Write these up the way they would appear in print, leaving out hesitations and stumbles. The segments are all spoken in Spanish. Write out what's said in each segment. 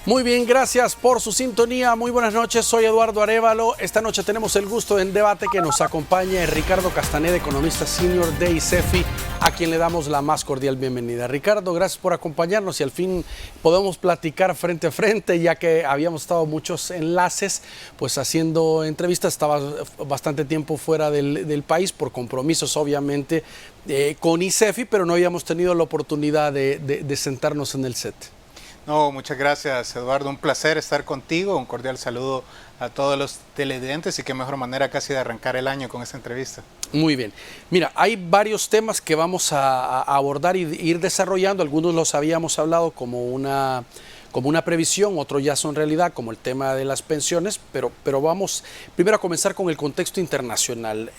Muy bien, gracias por su sintonía. Muy buenas noches, soy Eduardo Arévalo. Esta noche tenemos el gusto en debate que nos acompañe Ricardo Castaneda, economista senior de ICEFI, a quien le damos la más cordial bienvenida. Ricardo, gracias por acompañarnos y al fin podemos platicar frente a frente, ya que habíamos estado muchos enlaces, pues haciendo entrevistas. Estaba bastante tiempo fuera del país por compromisos, obviamente, con ICEFI, pero no habíamos tenido la oportunidad de sentarnos en el set. No, muchas gracias, Eduardo. Un placer estar contigo. Un cordial saludo a todos los televidentes y qué mejor manera casi de arrancar el año con esta entrevista. Muy bien. Mira, hay varios temas que vamos a abordar y ir desarrollando. Algunos los habíamos hablado como una previsión, otros ya son realidad, como el tema de las pensiones, pero vamos primero a comenzar con el contexto internacional.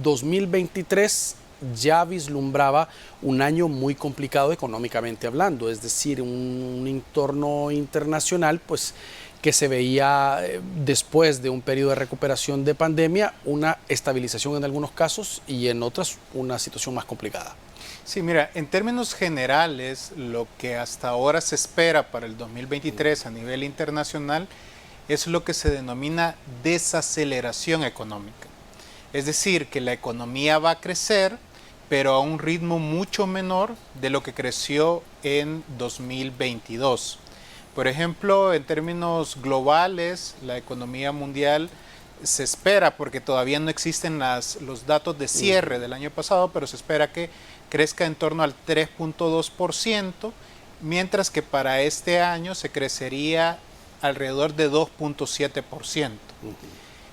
2023 ya vislumbraba un año muy complicado económicamente hablando, es decir, un entorno internacional pues que se veía después de un periodo de recuperación de pandemia, una estabilización en algunos casos y en otras una situación más complicada. Sí, mira, en términos generales, lo que hasta ahora se espera para el 2023 a nivel internacional es lo que se denomina desaceleración económica. Es decir, que la economía va a crecer, pero a un ritmo mucho menor de lo que creció en 2022. Por ejemplo, en términos globales, la economía mundial se espera, porque todavía no existen los datos de cierre del año pasado, pero se espera que crezca en torno al 3.2%, mientras que para este año se crecería alrededor de 2.7%.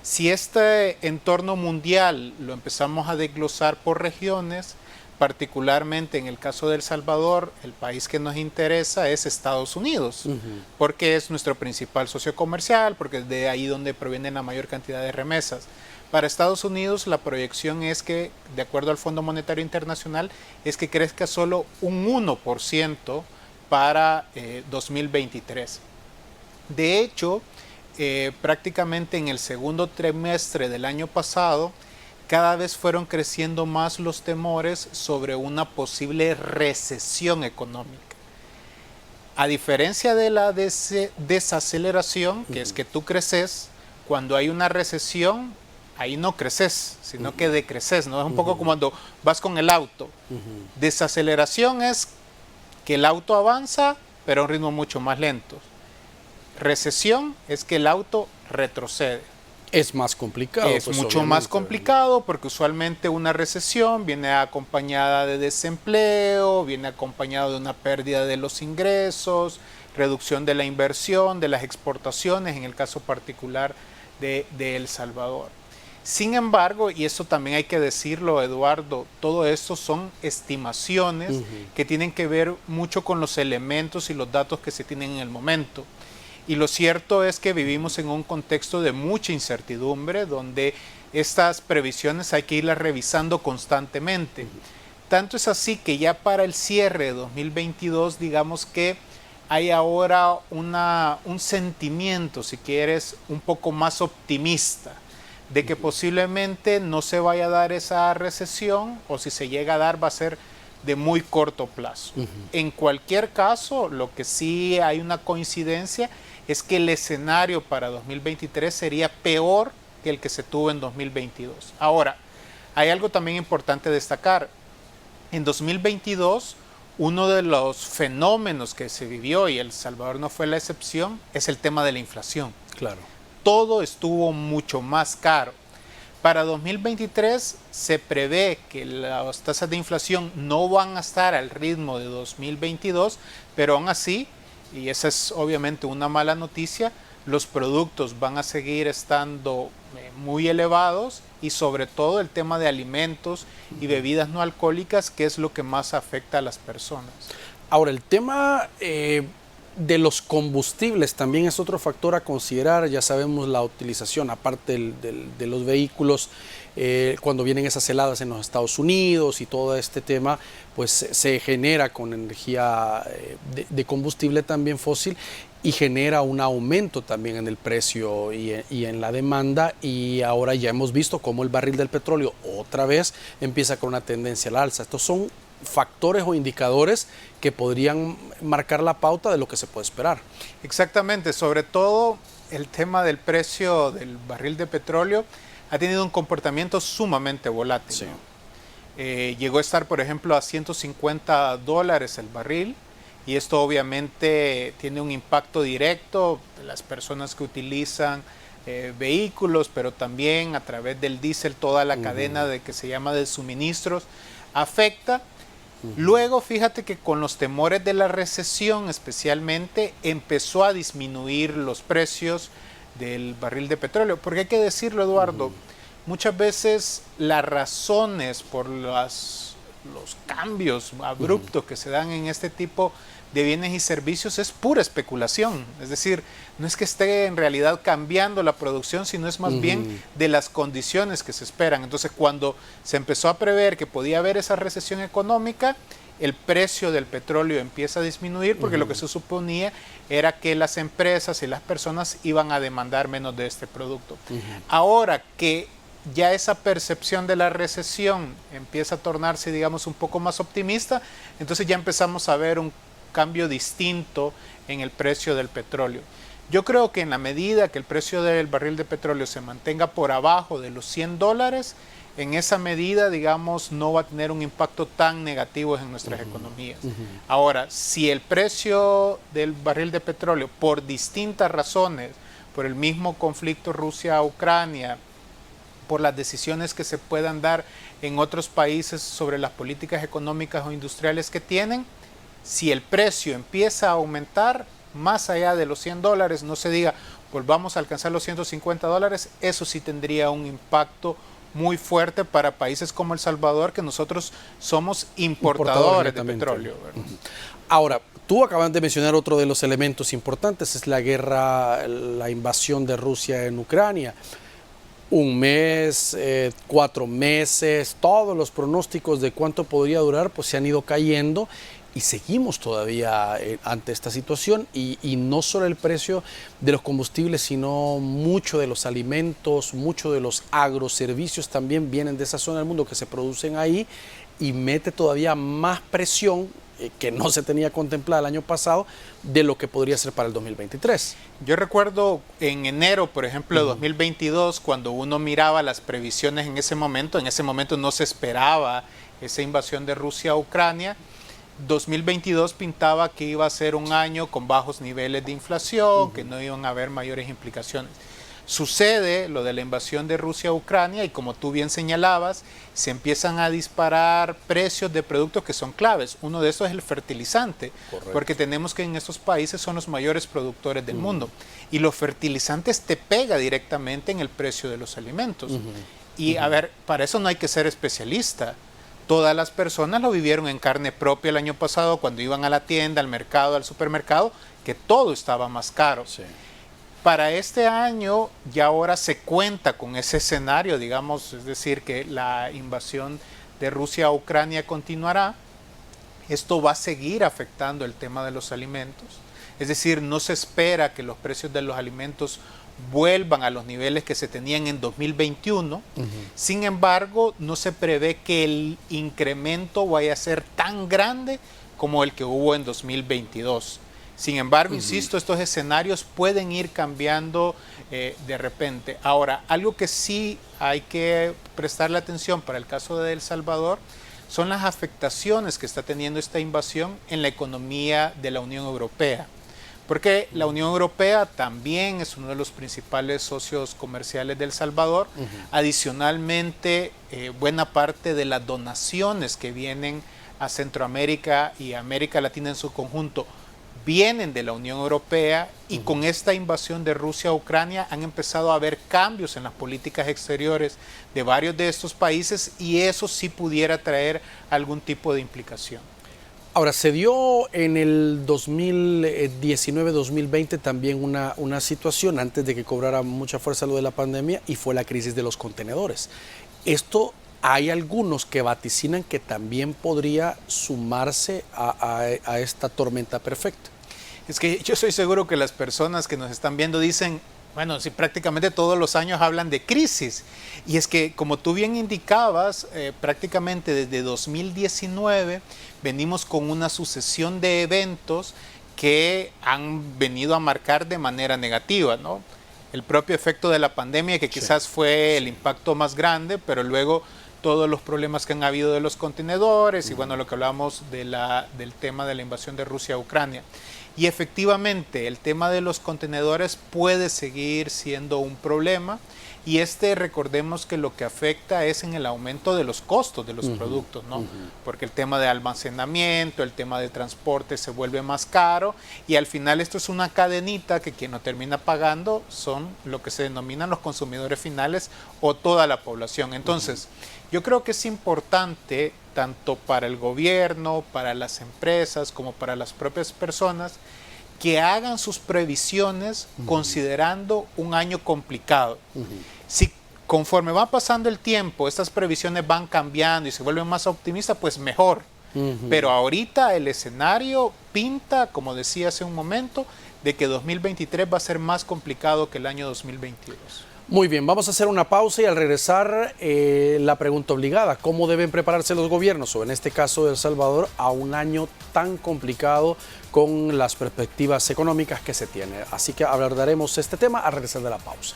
Si este entorno mundial lo empezamos a desglosar por regiones, particularmente en el caso de El Salvador, el país que nos interesa es Estados Unidos, porque es nuestro principal socio comercial, porque es de ahí donde provienen la mayor cantidad de remesas. Para Estados Unidos la proyección es que, de acuerdo al Fondo Monetario Internacional, es que crezca solo un 1% para 2023. De hecho, prácticamente en el segundo trimestre del año pasado, cada vez fueron creciendo más los temores sobre una posible recesión económica. A diferencia de la desaceleración, que es que tú creces, cuando hay una recesión, ahí no creces, sino que decreces, ¿no? Es un poco como cuando vas con el auto. Desaceleración es que el auto avanza, pero a un ritmo mucho más lento. Recesión es que el auto retrocede. Es más complicado. Es pues, mucho más complicado porque usualmente una recesión viene acompañada de desempleo, viene acompañada de una pérdida de los ingresos, reducción de la inversión, de las exportaciones, en el caso particular de El Salvador. Sin embargo, y eso también hay que decirlo, Eduardo, todo esto son estimaciones que tienen que ver mucho con los elementos y los datos que se tienen en el momento. Y lo cierto es que vivimos en un contexto de mucha incertidumbre, donde estas previsiones hay que irlas revisando constantemente. Tanto es así que ya para el cierre de 2022, digamos que hay ahora un sentimiento, si quieres, un poco más optimista, de que posiblemente no se vaya a dar esa recesión, o si se llega a dar va a ser de muy corto plazo. En cualquier caso, lo que sí hay una coincidencia es que el escenario para 2023 sería peor que el que se tuvo en 2022. Ahora, hay algo también importante destacar. En 2022, uno de los fenómenos que se vivió, y El Salvador no fue la excepción, es el tema de la inflación. Claro. Todo estuvo mucho más caro. Para 2023 se prevé que las tasas de inflación no van a estar al ritmo de 2022, pero aún así, y esa es obviamente una mala noticia, los productos van a seguir estando muy elevados y sobre todo el tema de alimentos y bebidas no alcohólicas, que es lo que más afecta a las personas. Ahora, el tema de los combustibles también es otro factor a considerar. Ya sabemos la utilización, aparte de los vehículos, cuando vienen esas heladas en los Estados Unidos y todo este tema, pues se genera con energía de combustible también fósil y genera un aumento también en el precio y en la demanda, y ahora ya hemos visto cómo el barril del petróleo otra vez empieza con una tendencia al alza. Estos son factores o indicadores que podrían marcar la pauta de lo que se puede esperar. Exactamente, sobre todo el tema del precio del barril de petróleo ha tenido un comportamiento sumamente volátil. Sí. Llegó a estar, por ejemplo, a $150 el barril, y esto obviamente tiene un impacto directo en las personas que utilizan vehículos, pero también a través del diésel toda la cadena de que se llama de suministros afecta. Luego, fíjate que con los temores de la recesión especialmente, empezó a disminuir los precios del barril de petróleo. Porque hay que decirlo, Eduardo, muchas veces las razones por los cambios abruptos que se dan en este tipo de bienes y servicios es pura especulación. Es decir, no es que esté en realidad cambiando la producción, sino es más bien de las condiciones que se esperan. Entonces, cuando se empezó a prever que podía haber esa recesión económica, el precio del petróleo empieza a disminuir, porque lo que se suponía era que las empresas y las personas iban a demandar menos de este producto. Ahora que ya esa percepción de la recesión empieza a tornarse, digamos, un poco más optimista, entonces ya empezamos a ver un cambio distinto en el precio del petróleo. Yo creo que en la medida que el precio del barril de petróleo se mantenga por abajo de los $100, en esa medida, digamos, no va a tener un impacto tan negativo en nuestras economías. Ahora, si el precio del barril de petróleo, por distintas razones, por el mismo conflicto Rusia-Ucrania, por las decisiones que se puedan dar en otros países sobre las políticas económicas o industriales que tienen, si el precio empieza a aumentar más allá de los $100, no se diga volvamos a alcanzar los $150, eso sí tendría un impacto muy fuerte para países como El Salvador, que nosotros somos importadores de petróleo, ¿verdad? Ahora, tú acabas de mencionar otro de los elementos importantes, es la guerra, la invasión de Rusia en Ucrania. Un mes, 4 meses, todos los pronósticos de cuánto podría durar, pues se han ido cayendo. Y seguimos todavía ante esta situación, y no solo el precio de los combustibles, sino mucho de los alimentos, mucho de los agroservicios también vienen de esa zona del mundo que se producen ahí, y mete todavía más presión que no se tenía contemplada el año pasado de lo que podría ser para el 2023. Yo recuerdo en enero, por ejemplo, de 2022, cuando uno miraba las previsiones en ese momento no se esperaba esa invasión de Rusia a Ucrania. 2022 pintaba que iba a ser un año con bajos niveles de inflación, que no iban a haber mayores implicaciones. Sucede lo de la invasión de Rusia a Ucrania y, como tú bien señalabas, se empiezan a disparar precios de productos que son claves. Uno de estos es el fertilizante. Correcto. Porque tenemos que en estos países son los mayores productores del mundo, y los fertilizantes te pega directamente en el precio de los alimentos. Y a ver, para eso no hay que ser especialista. Todas las personas lo vivieron en carne propia el año pasado cuando iban a la tienda, al mercado, al supermercado, que todo estaba más caro. Sí. Para este año ya ahora se cuenta con ese escenario, digamos, es decir, que la invasión de Rusia a Ucrania continuará. Esto va a seguir afectando el tema de los alimentos. Es decir, no se espera que los precios de los alimentos vuelvan a los niveles que se tenían en 2021. Sin embargo, no se prevé que el incremento vaya a ser tan grande como el que hubo en 2022. Sin embargo, insisto, estos escenarios pueden ir cambiando de repente. Ahora, algo que sí hay que prestarle atención para el caso de El Salvador son las afectaciones que está teniendo esta invasión en la economía de la Unión Europea. Porque la Unión Europea también es uno de los principales socios comerciales de El Salvador. Adicionalmente, buena parte de las donaciones que vienen a Centroamérica y América Latina en su conjunto vienen de la Unión Europea, y con esta invasión de Rusia a Ucrania han empezado a haber cambios en las políticas exteriores de varios de estos países, y eso sí pudiera traer algún tipo de implicación. Ahora, se dio en el 2019-2020 también una situación antes de que cobrara mucha fuerza lo de la pandemia y fue la crisis de los contenedores. Esto hay algunos que vaticinan que también podría sumarse a esta tormenta perfecta. Es que yo estoy seguro que las personas que nos están viendo dicen, bueno, si prácticamente todos los años hablan de crisis. Y es que, como tú bien indicabas, prácticamente desde 2019 venimos con una sucesión de eventos que han venido a marcar de manera negativa, ¿no? El propio efecto de la pandemia, que quizás fue el impacto más grande, pero luego todos los problemas que han habido de los contenedores y bueno, lo que hablamos del tema de la invasión de Rusia a Ucrania. Y efectivamente, el tema de los contenedores puede seguir siendo un problema y recordemos que lo que afecta es en el aumento de los costos de los productos, ¿no? Porque el tema de almacenamiento, el tema de transporte se vuelve más caro y al final esto es una cadenita que quien no termina pagando son lo que se denominan los consumidores finales o toda la población. Entonces, yo creo que es importante tanto para el gobierno, para las empresas, como para las propias personas, que hagan sus previsiones considerando un año complicado. Si conforme va pasando el tiempo, estas previsiones van cambiando y se vuelven más optimistas, pues mejor. Pero ahorita el escenario pinta, como decía hace un momento, de que 2023 va a ser más complicado que el año 2022. Muy bien, vamos a hacer una pausa y al regresar la pregunta obligada, ¿cómo deben prepararse los gobiernos, o en este caso de El Salvador, a un año tan complicado con las perspectivas económicas que se tiene? Así que abordaremos este tema al regresar de la pausa.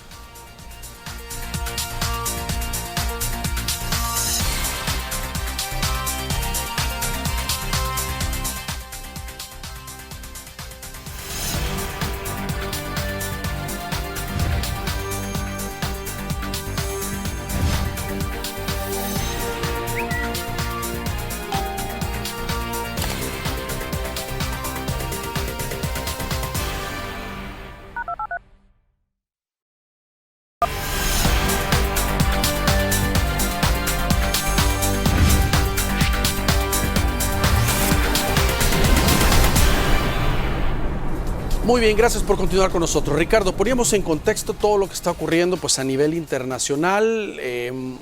Muy bien, gracias por continuar con nosotros. Ricardo, poníamos en contexto todo lo que está ocurriendo pues, a nivel internacional,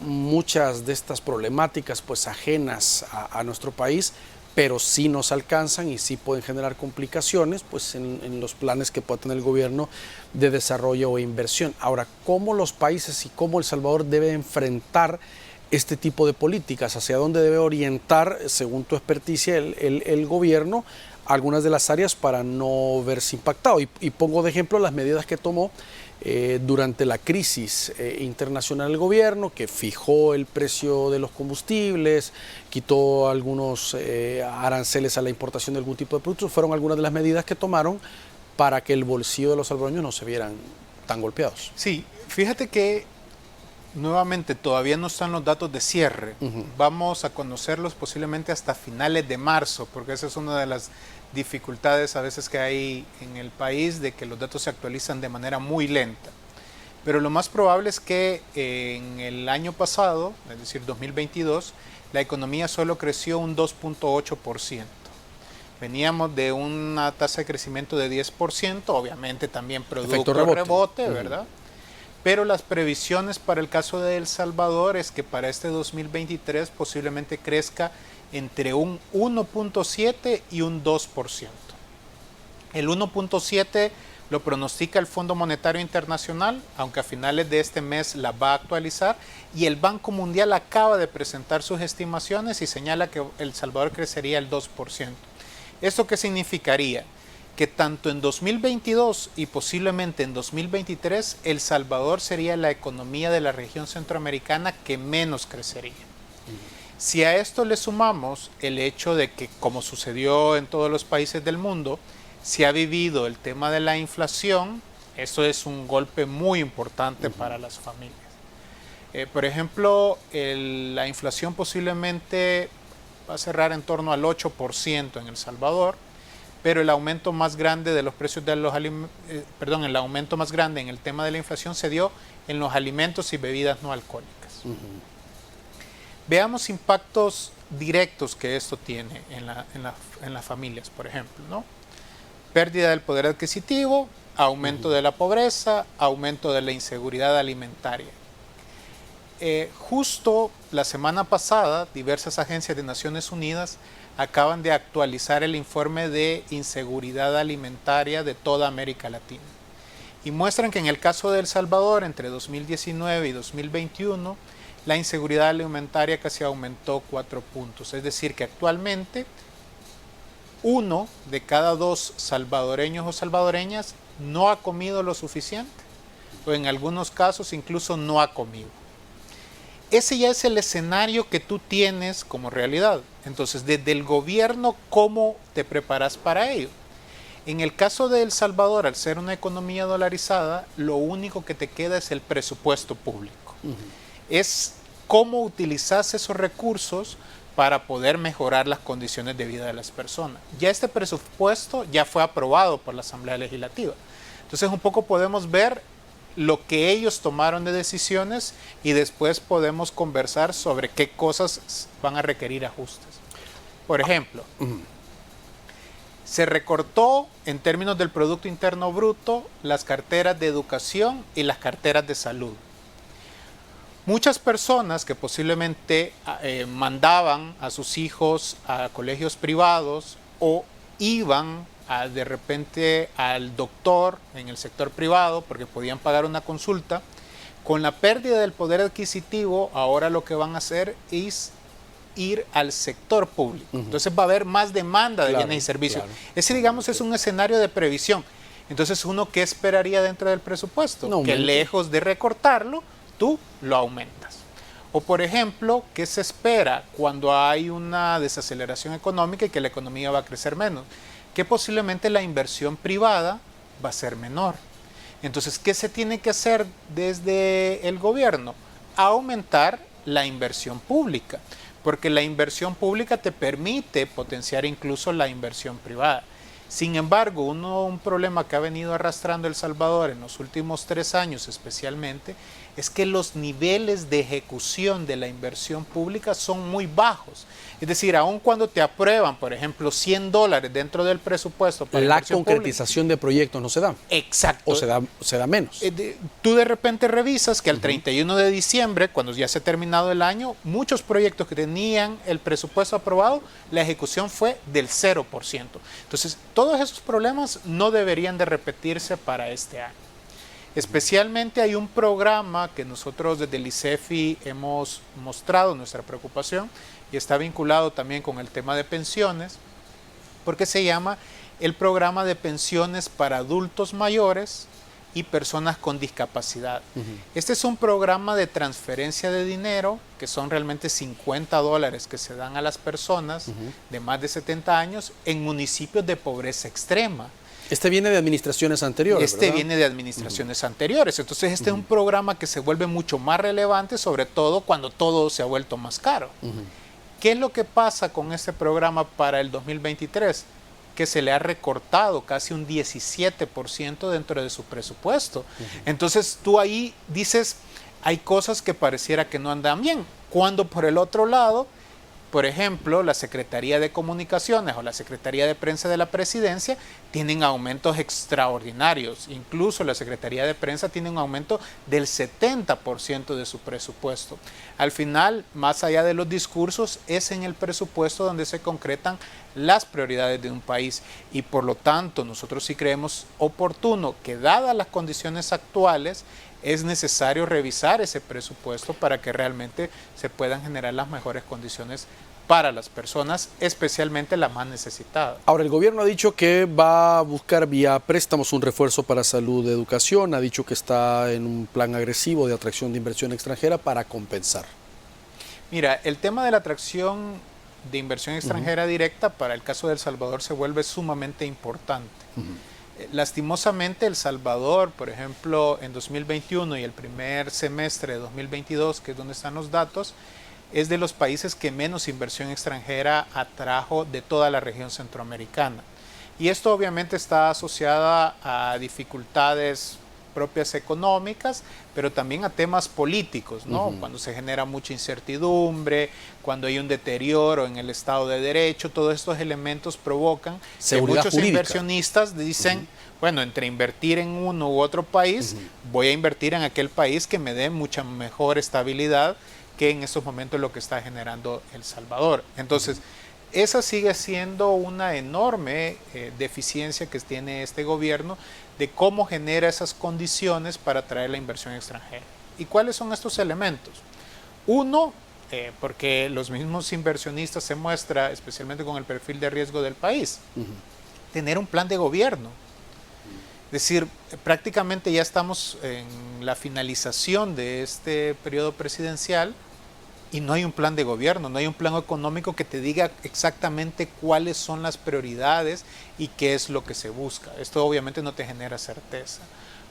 muchas de estas problemáticas pues, ajenas a nuestro país, pero sí nos alcanzan y sí pueden generar complicaciones pues, en los planes que pueda tener el gobierno de desarrollo o inversión. Ahora, ¿cómo los países y cómo El Salvador debe enfrentar este tipo de políticas? ¿Hacia dónde debe orientar, según tu experticia, el gobierno algunas de las áreas para no verse impactado? Y pongo de ejemplo las medidas que tomó durante la crisis internacional el gobierno, que fijó el precio de los combustibles, quitó algunos aranceles a la importación de algún tipo de productos. Fueron algunas de las medidas que tomaron para que el bolsillo de los salvadoreños no se vieran tan golpeados. Sí, fíjate que nuevamente todavía no están los datos de cierre. Vamos a conocerlos posiblemente hasta finales de marzo, porque esa es una de las dificultades a veces que hay en el país, de que los datos se actualizan de manera muy lenta. Pero lo más probable es que en el año pasado, es decir, 2022, la economía solo creció un 2.8%. Veníamos de una tasa de crecimiento de 10%, obviamente también producto de rebote, ¿verdad? Pero las previsiones para el caso de El Salvador es que para este 2023 posiblemente crezca entre un 1.7 y un 2%. El 1.7 lo pronostica el Fondo Monetario Internacional, aunque a finales de este mes la va a actualizar, y el Banco Mundial acaba de presentar sus estimaciones y señala que El Salvador crecería el 2%. ¿Esto qué significaría? Que tanto en 2022 y posiblemente en 2023, El Salvador sería la economía de la región centroamericana que menos crecería. Si a esto le sumamos el hecho de que, como sucedió en todos los países del mundo, se ha vivido el tema de la inflación, eso es un golpe muy importante para las familias. Por ejemplo, la inflación posiblemente va a cerrar en torno al 8% en El Salvador, pero el aumento más grande de los precios de los el aumento más grande en el tema de la inflación se dio en los alimentos y bebidas no alcohólicas. Veamos impactos directos que esto tiene en las familias, por ejemplo, ¿no? Pérdida del poder adquisitivo, aumento de la pobreza, aumento de la inseguridad alimentaria. Justo la semana pasada, diversas agencias de Naciones Unidas acaban de actualizar el informe de inseguridad alimentaria de toda América Latina. Y muestran que en el caso de El Salvador, entre 2019 y 2021, la inseguridad alimentaria casi aumentó 4 puntos. Es decir, que actualmente 1 de cada 2 salvadoreños o salvadoreñas no ha comido lo suficiente, o en algunos casos incluso no ha comido. Ese ya es el escenario que tú tienes como realidad. Entonces, desde el gobierno, ¿cómo te preparas para ello? En el caso de El Salvador, al ser una economía dolarizada, lo único que te queda es el presupuesto público. Es cómo utilizas esos recursos para poder mejorar las condiciones de vida de las personas. Ya este presupuesto ya fue aprobado por la Asamblea Legislativa. Entonces, un poco podemos ver lo que ellos tomaron de decisiones y después podemos conversar sobre qué cosas van a requerir ajustes. Por ejemplo, se recortó en términos del Producto Interno Bruto las carteras de educación y las carteras de salud. Muchas personas que posiblemente mandaban a sus hijos a colegios privados o iban de repente al doctor en el sector privado porque podían pagar una consulta, con la pérdida del poder adquisitivo ahora lo que van a hacer es ir al sector público. Entonces va a haber más demanda de bienes y servicios. Ese, digamos, es un escenario de previsión. Entonces, ¿uno qué esperaría dentro del presupuesto? No, que lejos de recortarlo, tú lo aumentas. O, por ejemplo, ¿qué se espera cuando hay una desaceleración económica y que la economía va a crecer menos? Que posiblemente la inversión privada va a ser menor. Entonces, ¿qué se tiene que hacer desde el gobierno? Aumentar la inversión pública, porque la inversión pública te permite potenciar incluso la inversión privada. Sin embargo, un problema que ha venido arrastrando El Salvador en los últimos 3 años especialmente, es que los niveles de ejecución de la inversión pública son muy bajos. Es decir, aun cuando te aprueban, por ejemplo, $100 dentro del presupuesto para la concretización de proyectos no se da. Exacto. O se da menos. Tú de repente revisas que al 31 de diciembre, cuando ya se ha terminado el año, muchos proyectos que tenían el presupuesto aprobado, la ejecución fue del 0%. Entonces, todos esos problemas no deberían de repetirse para este año. Especialmente hay un programa que nosotros desde el ICEFI hemos mostrado nuestra preocupación y está vinculado también con el tema de pensiones, porque se llama el programa de pensiones para adultos mayores y personas con discapacidad. Este es un programa de transferencia de dinero, que son realmente $50 que se dan a las personas de más de 70 años en municipios de pobreza extrema. Este viene de administraciones anteriores, ¿verdad? Viene de administraciones anteriores. Entonces, este es un programa que se vuelve mucho más relevante, sobre todo cuando todo se ha vuelto más caro. ¿Qué es lo que pasa con este programa para el 2023? Que se le ha recortado casi un 17% dentro de su presupuesto. Entonces, tú ahí dices, hay cosas que pareciera que no andan bien. Cuando por el otro lado, por ejemplo, la Secretaría de Comunicaciones o la Secretaría de Prensa de la Presidencia tienen aumentos extraordinarios. Incluso la Secretaría de Prensa tiene un aumento del 70% de su presupuesto. Al final, más allá de los discursos, es en el presupuesto donde se concretan las prioridades de un país. Y por lo tanto, nosotros sí creemos oportuno que, dadas las condiciones actuales, es necesario revisar ese presupuesto para que realmente se puedan generar las mejores condiciones para las personas, especialmente las más necesitadas. Ahora, el gobierno ha dicho que va a buscar vía préstamos un refuerzo para salud y educación, ha dicho que está en un plan agresivo de atracción de inversión extranjera para compensar. Mira, el tema de la atracción de inversión extranjera directa para el caso de El Salvador se vuelve sumamente importante. Lastimosamente, El Salvador, por ejemplo, en 2021 y el primer semestre de 2022, que es donde están los datos, es de los países que menos inversión extranjera atrajo de toda la región centroamericana. Y esto obviamente está asociada a dificultades propias económicas, pero también a temas políticos, ¿no? Cuando se genera mucha incertidumbre, cuando hay un deterioro en el Estado de Derecho, todos estos elementos provocan que muchos inversionistas dicen, bueno, entre invertir en uno u otro país, voy a invertir en aquel país que me dé mucha mejor estabilidad que en estos momentos lo que está generando El Salvador. Entonces, esa sigue siendo una enorme deficiencia que tiene este gobierno de cómo genera esas condiciones para atraer la inversión extranjera. ¿Y cuáles son estos elementos? Uno, porque los mismos inversionistas se muestra, especialmente con el perfil de riesgo del país, tener un plan de gobierno. Es decir, prácticamente ya estamos en la finalización de este periodo presidencial y no hay un plan de gobierno, no hay un plan económico que te diga exactamente cuáles son las prioridades y qué es lo que se busca. Esto obviamente no te genera certeza.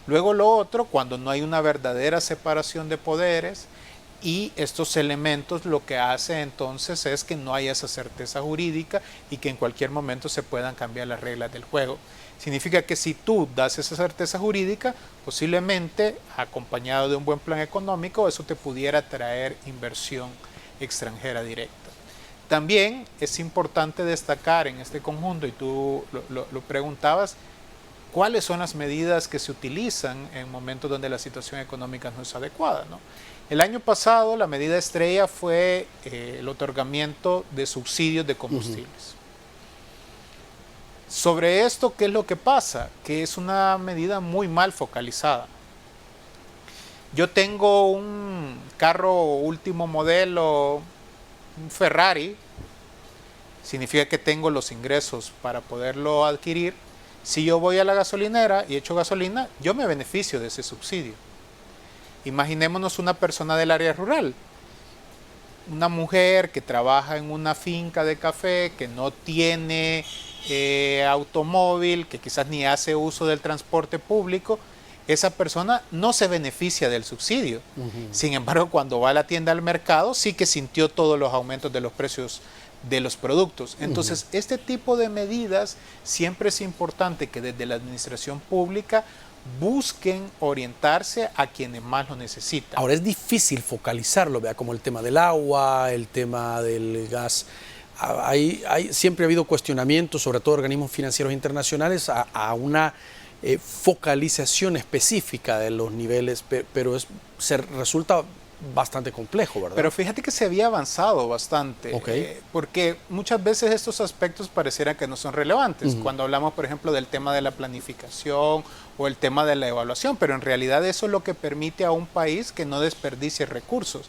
Luego lo otro, cuando no hay una verdadera separación de poderes y estos elementos lo que hace entonces es que no haya esa certeza jurídica y que en cualquier momento se puedan cambiar las reglas del juego. Significa que si tú das esa certeza jurídica, posiblemente acompañado de un buen plan económico, eso te pudiera traer inversión extranjera directa. También es importante destacar en este conjunto, y tú lo preguntabas, cuáles son las medidas que se utilizan en momentos donde la situación económica no es adecuada, ¿no? El año pasado la medida estrella fue el otorgamiento de subsidios de combustibles. Sobre esto, ¿qué es lo que pasa? Que es una medida muy mal focalizada. Yo tengo un carro último modelo, un Ferrari, significa que tengo los ingresos para poderlo adquirir. Si yo voy a la gasolinera y echo gasolina, yo me beneficio de ese subsidio. Imaginémonos una persona del área rural, una mujer que trabaja en una finca de café, que no tiene automóvil, que quizás ni hace uso del transporte público. Esa persona no se beneficia del subsidio. Sin embargo, cuando va a la tienda al mercado, sí que sintió todos los aumentos de los precios de los productos. Entonces, este tipo de medidas siempre es importante que desde la administración pública busquen orientarse a quienes más lo necesitan. Ahora es difícil focalizarlo, vea, como el tema del agua, el tema del gas. Siempre ha habido cuestionamientos, sobre todo organismos financieros internacionales, a una focalización específica de los niveles, pero resulta bastante complejo, ¿verdad? Pero fíjate que se había avanzado bastante, porque muchas veces estos aspectos parecieran que no son relevantes, cuando hablamos, por ejemplo, del tema de la planificación o el tema de la evaluación, pero en realidad eso es lo que permite a un país que no desperdicie recursos.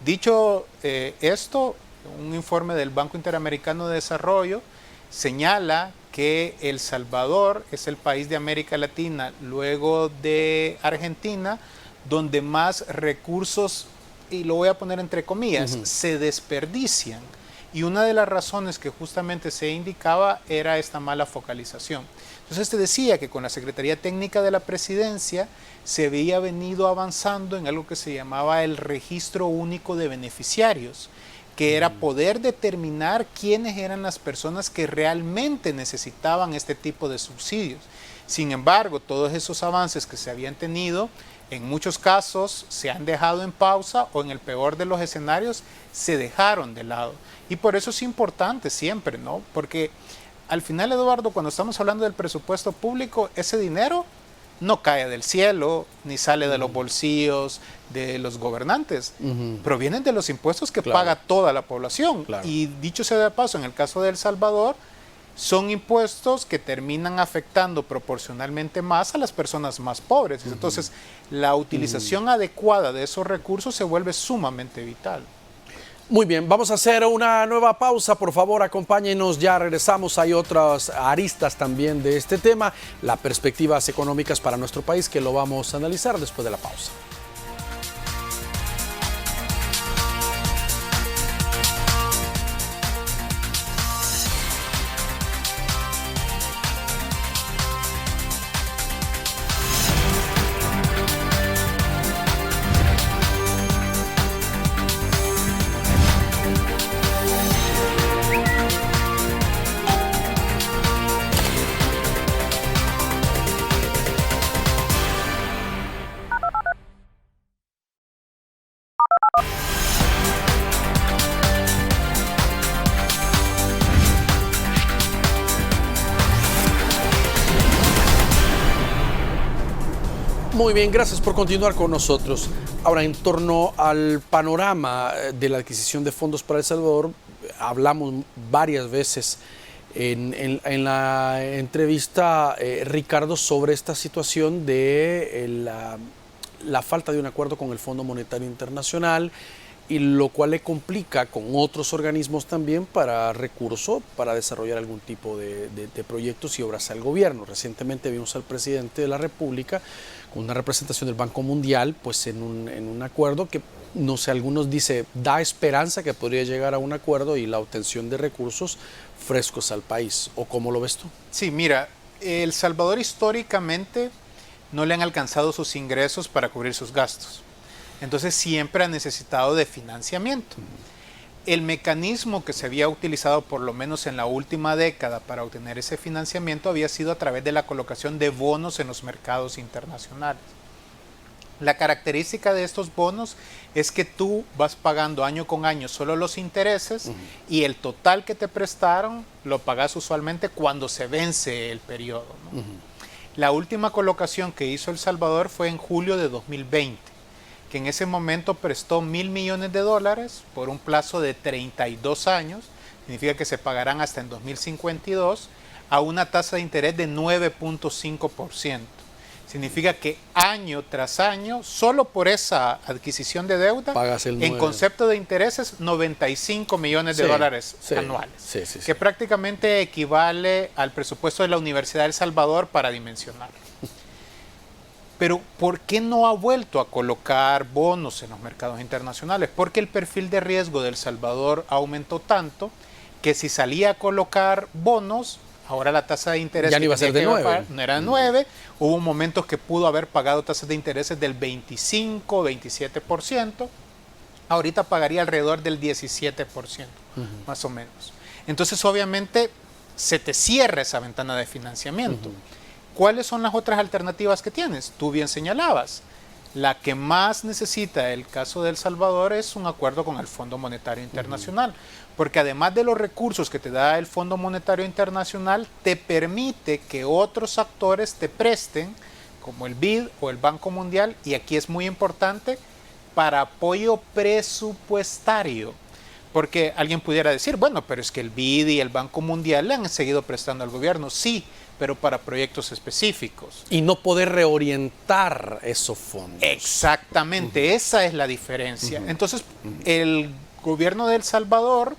Dicho esto, un informe del Banco Interamericano de Desarrollo señala que El Salvador es el país de América Latina, luego de Argentina, donde más recursos, y lo voy a poner entre comillas, se desperdician. Y una de las razones que justamente se indicaba era esta mala focalización. Entonces te decía que con la Secretaría Técnica de la Presidencia se había venido avanzando en algo que se llamaba el Registro Único de Beneficiarios, que era poder determinar quiénes eran las personas que realmente necesitaban este tipo de subsidios. Sin embargo, todos esos avances que se habían tenido, en muchos casos se han dejado en pausa o en el peor de los escenarios se dejaron de lado. Y por eso es importante siempre, ¿no? Porque al final, Eduardo, cuando estamos hablando del presupuesto público, ese dinero no cae del cielo, ni sale de los bolsillos de los gobernantes. Provienen de los impuestos que paga toda la población. Y dicho sea de paso, en el caso de El Salvador, son impuestos que terminan afectando proporcionalmente más a las personas más pobres. Entonces, la utilización adecuada de esos recursos se vuelve sumamente vital. Muy bien, vamos a hacer una nueva pausa. Por favor, acompáñenos, ya regresamos. Hay otras aristas también de este tema, las perspectivas económicas para nuestro país, que lo vamos a analizar después de la pausa. Muy bien, gracias por continuar con nosotros. Ahora, en torno al panorama de la adquisición de fondos para El Salvador, hablamos varias veces en la entrevista, Ricardo, sobre esta situación de la falta de un acuerdo con el Fondo Monetario Internacional, y lo cual le complica con otros organismos también para recursos para desarrollar algún tipo de proyectos y obras al gobierno. Recientemente vimos al presidente de la República con una representación del Banco Mundial, pues en un acuerdo que, no sé, algunos dicen, da esperanza que podría llegar a un acuerdo y la obtención de recursos frescos al país. ¿O cómo lo ves tú? Sí, mira, El Salvador históricamente no le han alcanzado sus ingresos para cubrir sus gastos. Entonces siempre ha necesitado de financiamiento. El mecanismo que se había utilizado por lo menos en la última década para obtener ese financiamiento había sido a través de la colocación de bonos en los mercados internacionales. La característica de estos bonos es que tú vas pagando año con año solo los intereses y el total que te prestaron lo pagas usualmente cuando se vence el periodo, ¿no? La última colocación que hizo El Salvador fue en julio de 2020, que en ese momento prestó $1.000 millones por un plazo de 32 años, significa que se pagarán hasta en 2052, a una tasa de interés de 9.5%. Significa que año tras año, solo por esa adquisición de deuda, en concepto de intereses, $95 millones anuales, que prácticamente equivale al presupuesto de la Universidad de El Salvador para dimensionarlo. Pero ¿por qué no ha vuelto a colocar bonos en los mercados internacionales? Porque el perfil de riesgo de El Salvador aumentó tanto que si salía a colocar bonos, ahora la tasa de interés ya no iba a ser de 9. No era de 9. Hubo momentos que pudo haber pagado tasas de intereses del 25, 27%. Ahorita pagaría alrededor del 17%, más o menos. Entonces, obviamente, se te cierra esa ventana de financiamiento. ¿Cuáles son las otras alternativas que tienes? Tú bien señalabas. La que más necesita el caso de El Salvador es un acuerdo con el Fondo Monetario Internacional, porque además de los recursos que te da el Fondo Monetario Internacional, te permite que otros actores te presten, como el BID o el Banco Mundial, y aquí es muy importante, para apoyo presupuestario. Porque alguien pudiera decir, bueno, pero es que el BID y el Banco Mundial le han seguido prestando al gobierno. Sí, pero para proyectos específicos. Y no poder reorientar esos fondos. Exactamente, esa es la diferencia. Entonces, el gobierno de El Salvador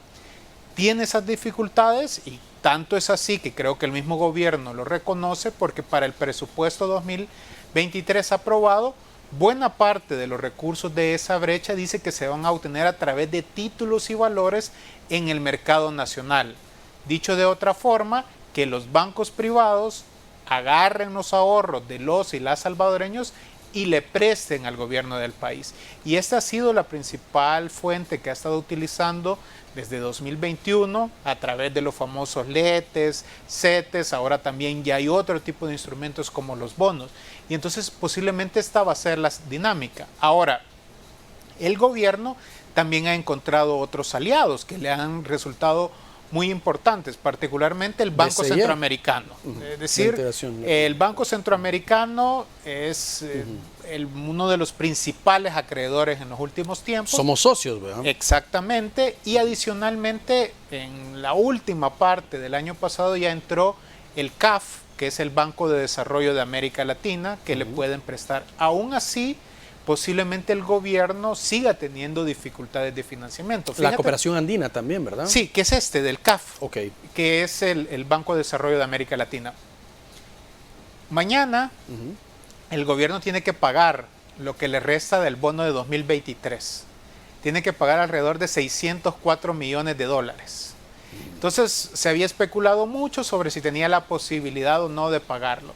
tiene esas dificultades, y tanto es así que creo que el mismo gobierno lo reconoce, porque para el presupuesto 2023 aprobado, buena parte de los recursos de esa brecha dice que se van a obtener a través de títulos y valores en el mercado nacional. Dicho de otra forma, que los bancos privados agarren los ahorros de los y las salvadoreños y le presten al gobierno del país. Y esta ha sido la principal fuente que ha estado utilizando desde 2021 a través de los famosos LETES, CETES, ahora también ya hay otro tipo de instrumentos como los bonos. Y entonces posiblemente esta va a ser la dinámica. Ahora, el gobierno también ha encontrado otros aliados que le han resultado muy importantes, particularmente el Banco Centroamericano. Es decir, el Banco Centroamericano es uno de los principales acreedores en los últimos tiempos. Somos socios, ¿verdad? Exactamente, y adicionalmente en la última parte del año pasado ya entró el CAF, que es el Banco de Desarrollo de América Latina, que le pueden prestar. Aún así, posiblemente el gobierno siga teniendo dificultades de financiamiento. Fíjate, la cooperación andina también, ¿verdad? Sí, que es del CAF, que es el Banco de Desarrollo de América Latina. Mañana el gobierno tiene que pagar lo que le resta del bono de 2023. Tiene que pagar alrededor de $604 millones. Entonces se había especulado mucho sobre si tenía la posibilidad o no de pagarlo.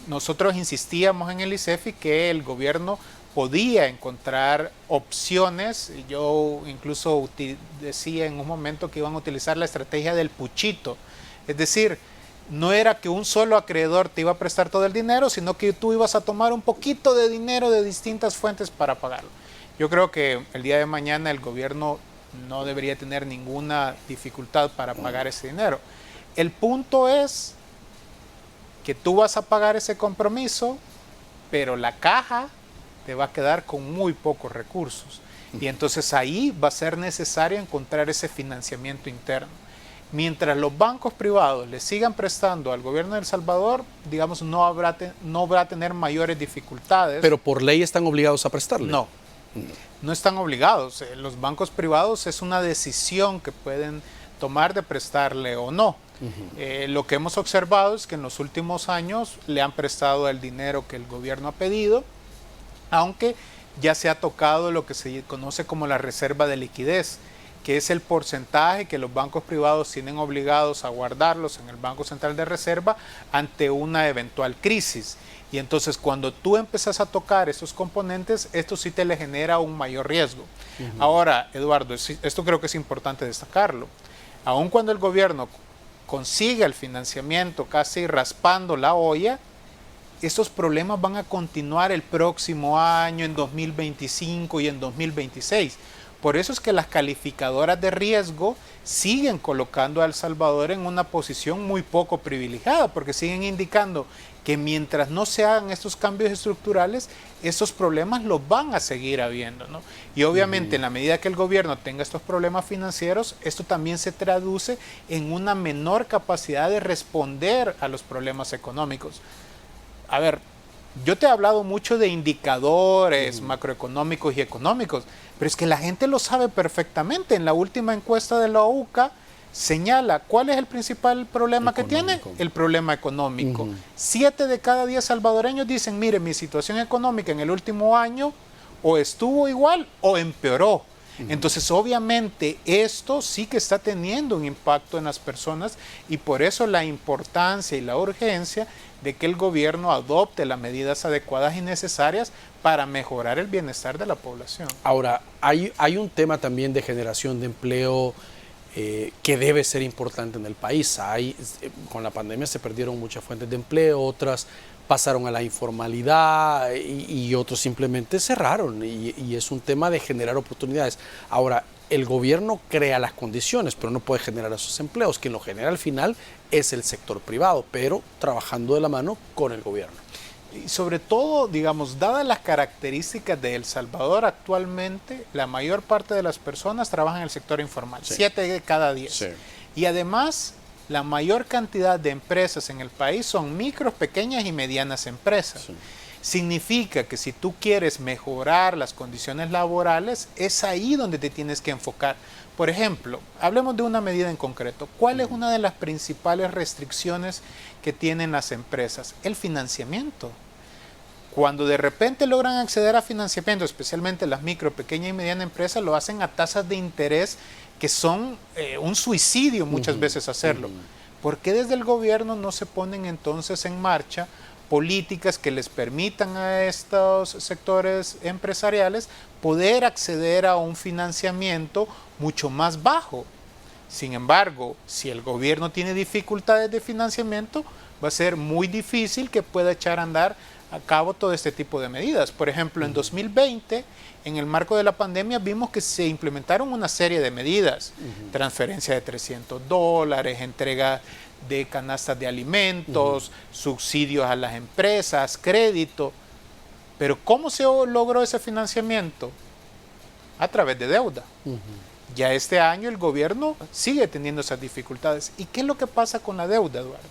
Nosotros insistíamos en el ICEFI que el gobierno podía encontrar opciones. Yo incluso decía en un momento que iban a utilizar la estrategia del puchito. Es decir, no era que un solo acreedor te iba a prestar todo el dinero, sino que tú ibas a tomar un poquito de dinero de distintas fuentes para pagarlo. Yo creo que el día de mañana el gobierno no debería tener ninguna dificultad para pagar ese dinero. El punto es que tú vas a pagar ese compromiso pero la caja te va a quedar con muy pocos recursos. Y entonces ahí va a ser necesario encontrar ese financiamiento interno. Mientras los bancos privados le sigan prestando al gobierno de El Salvador, digamos, no va a tener mayores dificultades. Pero por ley están obligados a prestarle. No, no están obligados. Los bancos privados es una decisión que pueden tomar de prestarle o no. Lo que hemos observado es que en los últimos años le han prestado el dinero que el gobierno ha pedido, aunque ya se ha tocado lo que se conoce como la reserva de liquidez, que es el porcentaje que los bancos privados tienen obligados a guardarlos en el Banco Central de Reserva ante una eventual crisis. Y entonces cuando tú empezás a tocar esos componentes, esto sí te le genera un mayor riesgo. Ahora, Eduardo, esto creo que es importante destacarlo. Aun cuando el gobierno consiga el financiamiento casi raspando la olla, estos problemas van a continuar el próximo año, en 2025 y en 2026. Por eso es que las calificadoras de riesgo siguen colocando a El Salvador en una posición muy poco privilegiada, porque siguen indicando que mientras no se hagan estos cambios estructurales, estos problemas los van a seguir habiendo, ¿no? Y obviamente en la medida que el gobierno tenga estos problemas financieros, esto también se traduce en una menor capacidad de responder a los problemas económicos. A ver, yo te he hablado mucho de indicadores macroeconómicos y económicos, pero es que la gente lo sabe perfectamente. En la última encuesta de la UCA señala cuál es el principal problema que tiene, el problema económico. 7 de cada 10 salvadoreños dicen, mire, mi situación económica en el último año o estuvo igual o empeoró. Entonces, obviamente, esto sí que está teniendo un impacto en las personas y por eso la importancia y la urgencia de que el gobierno adopte las medidas adecuadas y necesarias para mejorar el bienestar de la población. Ahora, hay un tema también de generación de empleo que debe ser importante en el país. Con la pandemia se perdieron muchas fuentes de empleo, otras pasaron a la informalidad y otros simplemente cerraron y es un tema de generar oportunidades. Ahora, el gobierno crea las condiciones, pero no puede generar esos empleos. Quien lo genera al final es el sector privado, pero trabajando de la mano con el gobierno. Y sobre todo, digamos, dadas las características de El Salvador actualmente, la mayor parte de las personas trabajan en el sector informal, 7 de cada 10. Sí. Y además, la mayor cantidad de empresas en el país son micros, pequeñas y medianas empresas. Sí. Significa que si tú quieres mejorar las condiciones laborales, es ahí donde te tienes que enfocar. Por ejemplo, hablemos de una medida en concreto. ¿Cuál es una de las principales restricciones que tienen las empresas? El financiamiento. Cuando de repente logran acceder a financiamiento, especialmente las micro, pequeñas y medianas empresas, lo hacen a tasas de interés que son un suicidio muchas veces hacerlo. ¿Por qué desde el gobierno no se ponen entonces en marcha políticas que les permitan a estos sectores empresariales poder acceder a un financiamiento mucho más bajo? Sin embargo, si el gobierno tiene dificultades de financiamiento, va a ser muy difícil que pueda echar a andar a cabo todo este tipo de medidas. Por ejemplo, en 2020, en el marco de la pandemia, vimos que se implementaron una serie de medidas. Transferencia de $300, entrega de canastas de alimentos, subsidios a las empresas, crédito. Pero ¿cómo se logró ese financiamiento? A través de deuda. Ya este año el gobierno sigue teniendo esas dificultades. ¿Y qué es lo que pasa con la deuda, Eduardo?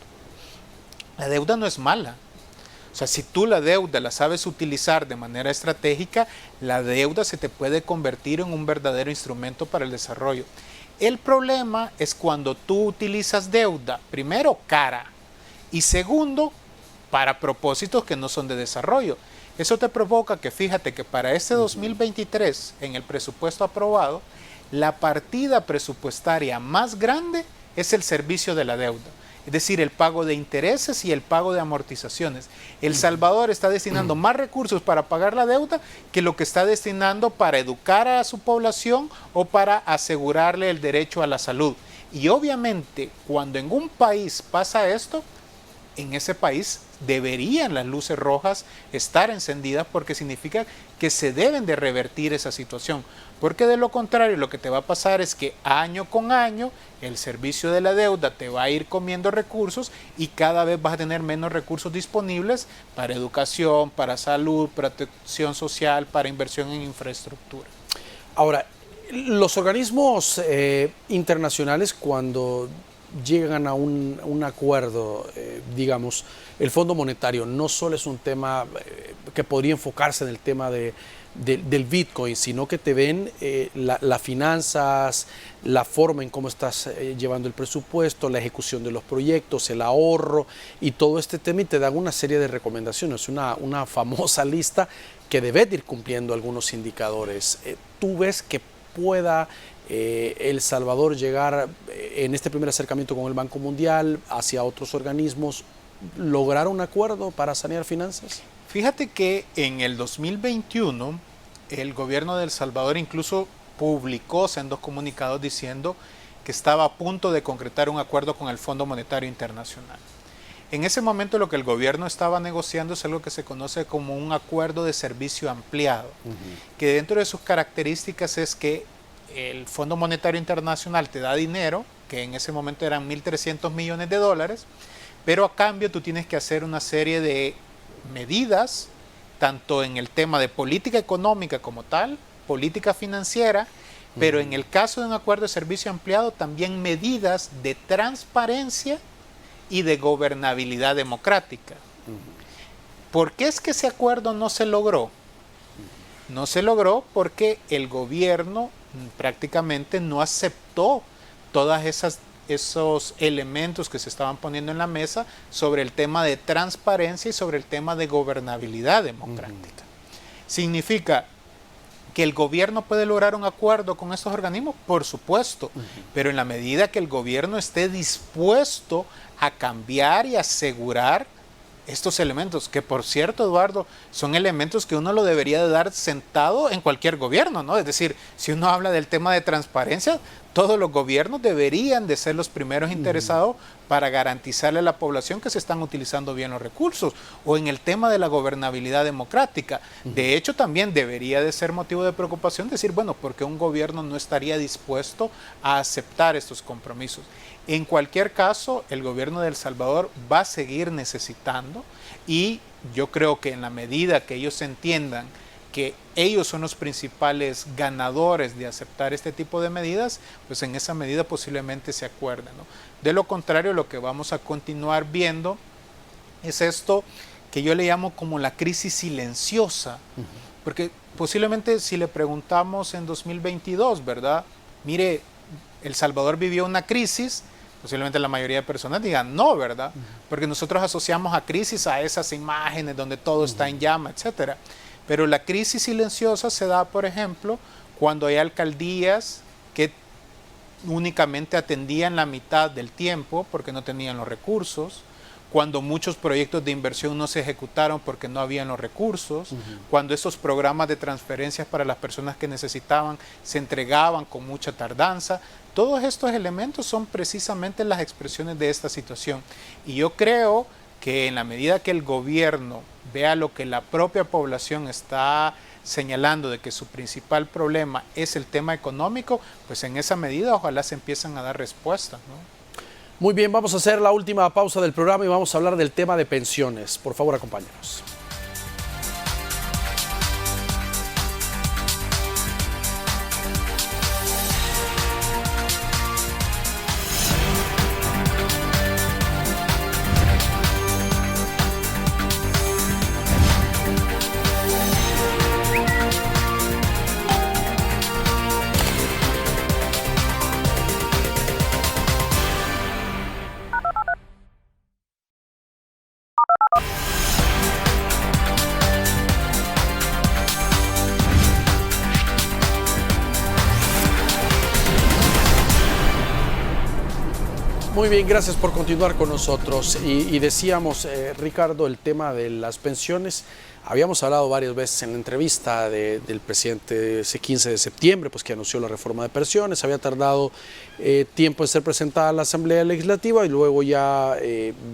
La deuda no es mala. O sea, si tú la deuda la sabes utilizar de manera estratégica, la deuda se te puede convertir en un verdadero instrumento para el desarrollo. El problema es cuando tú utilizas deuda, primero cara, y segundo, para propósitos que no son de desarrollo. Eso te provoca que, fíjate que para este 2023, en el presupuesto aprobado, la partida presupuestaria más grande es el servicio de la deuda. Es decir, el pago de intereses y el pago de amortizaciones. El Salvador está destinando más recursos para pagar la deuda que lo que está destinando para educar a su población o para asegurarle el derecho a la salud. Y obviamente, cuando en un país pasa esto, en ese país deberían las luces rojas estar encendidas porque significa que se deben de revertir esa situación. Porque de lo contrario, lo que te va a pasar es que año con año el servicio de la deuda te va a ir comiendo recursos y cada vez vas a tener menos recursos disponibles para educación, para salud, protección social, para inversión en infraestructura. Ahora, los organismos internacionales cuando llegan a un acuerdo, digamos, el Fondo Monetario no solo es un tema que podría enfocarse en el tema del Bitcoin, sino que te ven las finanzas, la forma en cómo estás llevando el presupuesto, la ejecución de los proyectos, el ahorro y todo este tema, y te dan una serie de recomendaciones, una famosa lista que debes ir cumpliendo algunos indicadores. ¿Tú ves que pueda El Salvador llegar en este primer acercamiento con el Banco Mundial hacia otros organismos, lograr un acuerdo para sanear finanzas? Fíjate que en el 2021 el gobierno de El Salvador incluso publicó sendos comunicados diciendo que estaba a punto de concretar un acuerdo con el Fondo Monetario Internacional. En ese momento lo que el gobierno estaba negociando es algo que se conoce como un acuerdo de servicio ampliado, que dentro de sus características es que el Fondo Monetario Internacional te da dinero, que en ese momento eran 1.300 millones de dólares, pero a cambio tú tienes que hacer una serie de medidas, tanto en el tema de política económica como tal, política financiera, pero en el caso de un acuerdo de servicio ampliado también medidas de transparencia y de gobernabilidad democrática. ¿Por qué es que ese acuerdo no se logró? No se logró porque el gobierno prácticamente no aceptó todas esos elementos que se estaban poniendo en la mesa sobre el tema de transparencia y sobre el tema de gobernabilidad democrática. Significa que el gobierno puede lograr un acuerdo con estos organismos, por supuesto, pero en la medida que el gobierno esté dispuesto a cambiar y asegurar estos elementos, que por cierto, Eduardo, son elementos que uno lo debería de dar sentado en cualquier gobierno, ¿no? Es decir, si uno habla del tema de transparencia, todos los gobiernos deberían de ser los primeros interesados para garantizarle a la población que se están utilizando bien los recursos, o en el tema de la gobernabilidad democrática. De hecho, también debería de ser motivo de preocupación decir, bueno, ¿por qué un gobierno no estaría dispuesto a aceptar estos compromisos? En cualquier caso, el gobierno de El Salvador va a seguir necesitando, y yo creo que en la medida que ellos entiendan que ellos son los principales ganadores de aceptar este tipo de medidas, pues en esa medida posiblemente se acuerden, ¿no? De lo contrario, lo que vamos a continuar viendo es esto que yo le llamo como la crisis silenciosa, porque posiblemente si le preguntamos en 2022, ¿verdad? Mire, El Salvador vivió una crisis, posiblemente la mayoría de personas digan no, ¿verdad? Porque nosotros asociamos a crisis a esas imágenes donde todo está en llama, etcétera. Pero la crisis silenciosa se da, por ejemplo, cuando hay alcaldías que únicamente atendían la mitad del tiempo porque no tenían los recursos, cuando muchos proyectos de inversión no se ejecutaron porque no habían los recursos, cuando esos programas de transferencias para las personas que necesitaban se entregaban con mucha tardanza. Todos estos elementos son precisamente las expresiones de esta situación. Y yo creo que en la medida que el gobierno vea lo que la propia población está señalando de que su principal problema es el tema económico, pues en esa medida ojalá se empiezan a dar respuestas, ¿no? Muy bien, vamos a hacer la última pausa del programa y vamos a hablar del tema de pensiones. Por favor, acompáñenos. Muy bien, gracias por continuar con nosotros. Y decíamos, Ricardo, el tema de las pensiones. Habíamos hablado varias veces en la entrevista del presidente ese 15 de septiembre, pues que anunció la reforma de pensiones. Había tardado tiempo en ser presentada a la Asamblea Legislativa y luego ya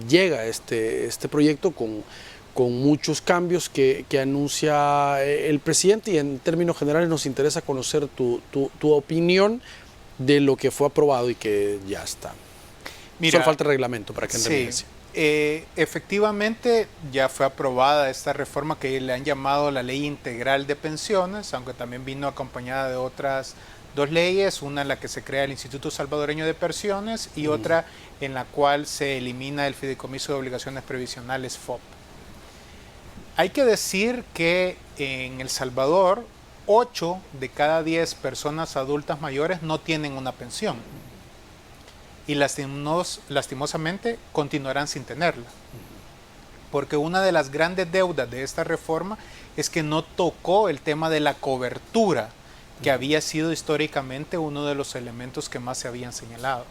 llega este proyecto con muchos cambios que anuncia el presidente, y en términos generales nos interesa conocer tu opinión de lo que fue aprobado y que ya está. Mira, solo falta el reglamento para que entre sí, efectivamente ya fue aprobada esta reforma que le han llamado la Ley Integral de Pensiones, aunque también vino acompañada de otras dos leyes, una en la que se crea el Instituto Salvadoreño de Pensiones y otra en la cual se elimina el Fideicomiso de Obligaciones Previsionales FOP. Hay que decir que en El Salvador 8 de cada 10 personas adultas mayores no tienen una pensión y lastimosamente continuarán sin tenerla, porque una de las grandes deudas de esta reforma es que no tocó el tema de la cobertura, que había sido históricamente uno de los elementos que más se habían señalado.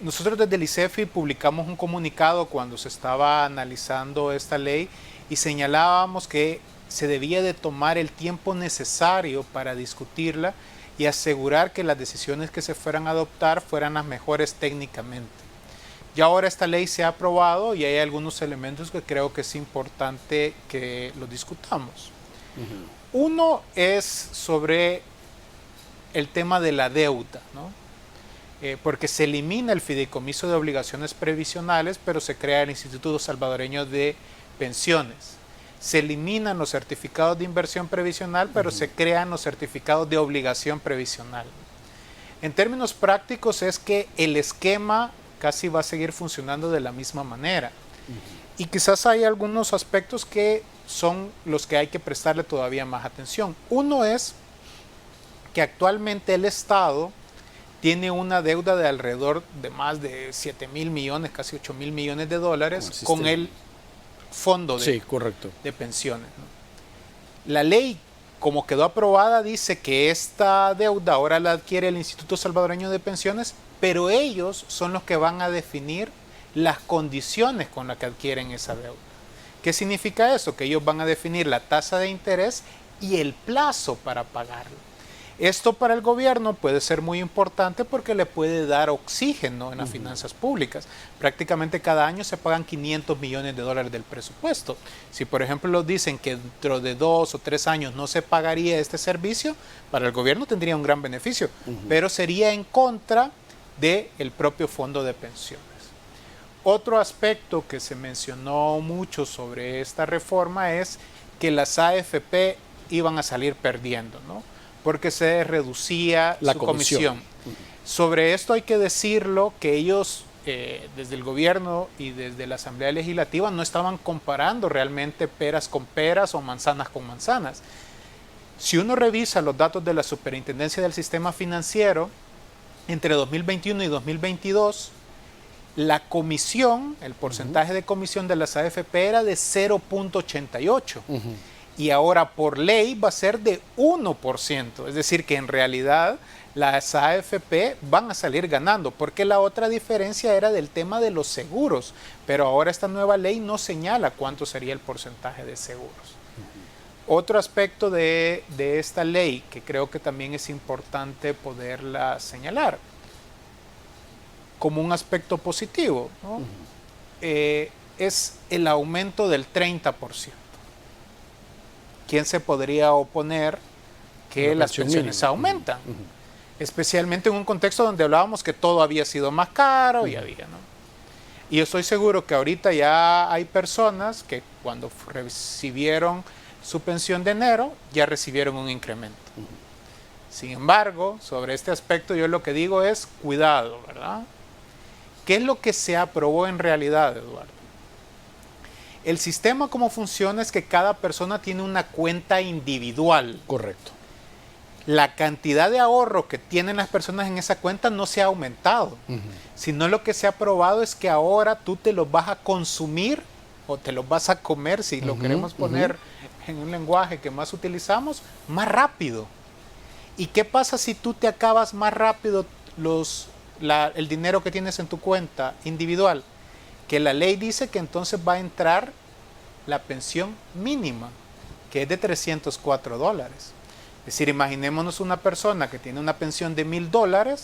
Nosotros desde el ICEFI publicamos un comunicado cuando se estaba analizando esta ley y señalábamos que se debía de tomar el tiempo necesario para discutirla y asegurar que las decisiones que se fueran a adoptar fueran las mejores técnicamente. Ya ahora esta ley se ha aprobado y hay algunos elementos que creo que es importante que los discutamos. Uno es sobre el tema de la deuda, ¿no? Porque se elimina el Fideicomiso de Obligaciones Previsionales, pero se crea el Instituto Salvadoreño de Pensiones. Se eliminan los certificados de inversión previsional, pero se crean los certificados de obligación previsional. En términos prácticos es que el esquema casi va a seguir funcionando de la misma manera. Y quizás hay algunos aspectos que son los que hay que prestarle todavía más atención. Uno es que actualmente el Estado tiene una deuda de alrededor de más de 7.000 millones, casi 8.000 millones de dólares con el fondo de pensiones, ¿no? La ley, como quedó aprobada, dice que esta deuda ahora la adquiere el Instituto Salvadoreño de Pensiones, pero ellos son los que van a definir las condiciones con las que adquieren esa deuda. ¿Qué significa eso? Que ellos van a definir la tasa de interés y el plazo para pagarlo. Esto para el gobierno puede ser muy importante porque le puede dar oxígeno en las finanzas públicas. Prácticamente cada año se pagan 500 millones de dólares del presupuesto. Si por ejemplo nos dicen que dentro de 2 o 3 años no se pagaría este servicio, para el gobierno tendría un gran beneficio, pero sería en contra del propio fondo de pensiones. Otro aspecto que se mencionó mucho sobre esta reforma es que las AFP iban a salir perdiendo, ¿no? Porque se reducía su comisión. Sobre esto hay que decirlo que ellos, desde el gobierno y desde la Asamblea Legislativa, no estaban comparando realmente peras con peras o manzanas con manzanas. Si uno revisa los datos de la Superintendencia del Sistema Financiero, entre 2021 y 2022, la comisión, el porcentaje de comisión de las AFP era de 0.88%. Y ahora por ley va a ser de 1%, es decir que en realidad las AFP van a salir ganando, porque la otra diferencia era del tema de los seguros, pero ahora esta nueva ley no señala cuánto sería el porcentaje de seguros. Otro aspecto de esta ley que creo que también es importante poderla señalar como un aspecto positivo, ¿no? Es el aumento del 30%. ¿Quién se podría oponer que las pensiones aumentan? Especialmente en un contexto donde hablábamos que todo había sido más caro y había, ¿no? Y yo estoy seguro que ahorita ya hay personas que cuando recibieron su pensión de enero ya recibieron un incremento. Sin embargo, sobre este aspecto yo lo que digo es cuidado, ¿verdad? ¿Qué es lo que se aprobó en realidad, Eduardo? El sistema como funciona es que cada persona tiene una cuenta individual. Correcto. La cantidad de ahorro que tienen las personas en esa cuenta no se ha aumentado, sino lo que se ha aprobado es que ahora tú te los vas a consumir o te los vas a comer, si lo queremos poner en un lenguaje que más utilizamos, más rápido. ¿Y qué pasa si tú te acabas más rápido el dinero que tienes en tu cuenta individual, que la ley dice que entonces va a entrar la pensión mínima, que es de $304. Es decir, imaginémonos una persona que tiene una pensión de $1,000,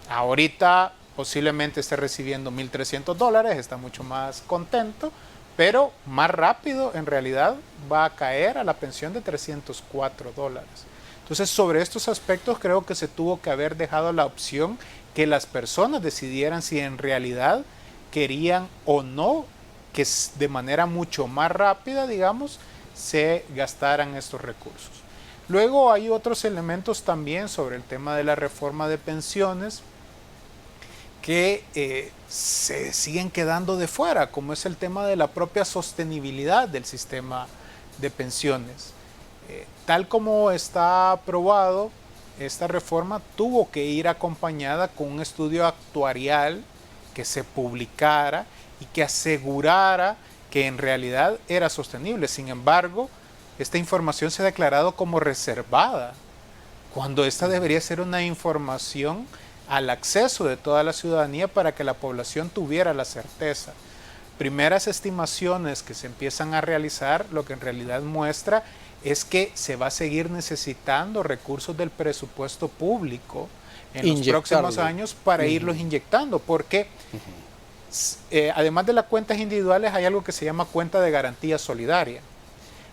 ahorita posiblemente esté recibiendo $1,300, está mucho más contento, pero más rápido en realidad va a caer a la pensión de $304. Entonces, sobre estos aspectos creo que se tuvo que haber dejado la opción que las personas decidieran si en realidad querían o no que de manera mucho más rápida, digamos, se gastaran estos recursos. Luego hay otros elementos también sobre el tema de la reforma de pensiones que se siguen quedando de fuera, como es el tema de la propia sostenibilidad del sistema de pensiones. Tal como está aprobado, esta reforma tuvo que ir acompañada con un estudio actuarial que se publicara y que asegurara que en realidad era sostenible. Sin embargo, esta información se ha declarado como reservada, cuando esta debería ser una información al acceso de toda la ciudadanía para que la población tuviera la certeza. Primeras estimaciones que se empiezan a realizar, lo que en realidad muestra es que se va a seguir necesitando recursos del presupuesto público en los próximos años para irlos inyectando, porque además de las cuentas individuales hay algo que se llama cuenta de garantía solidaria.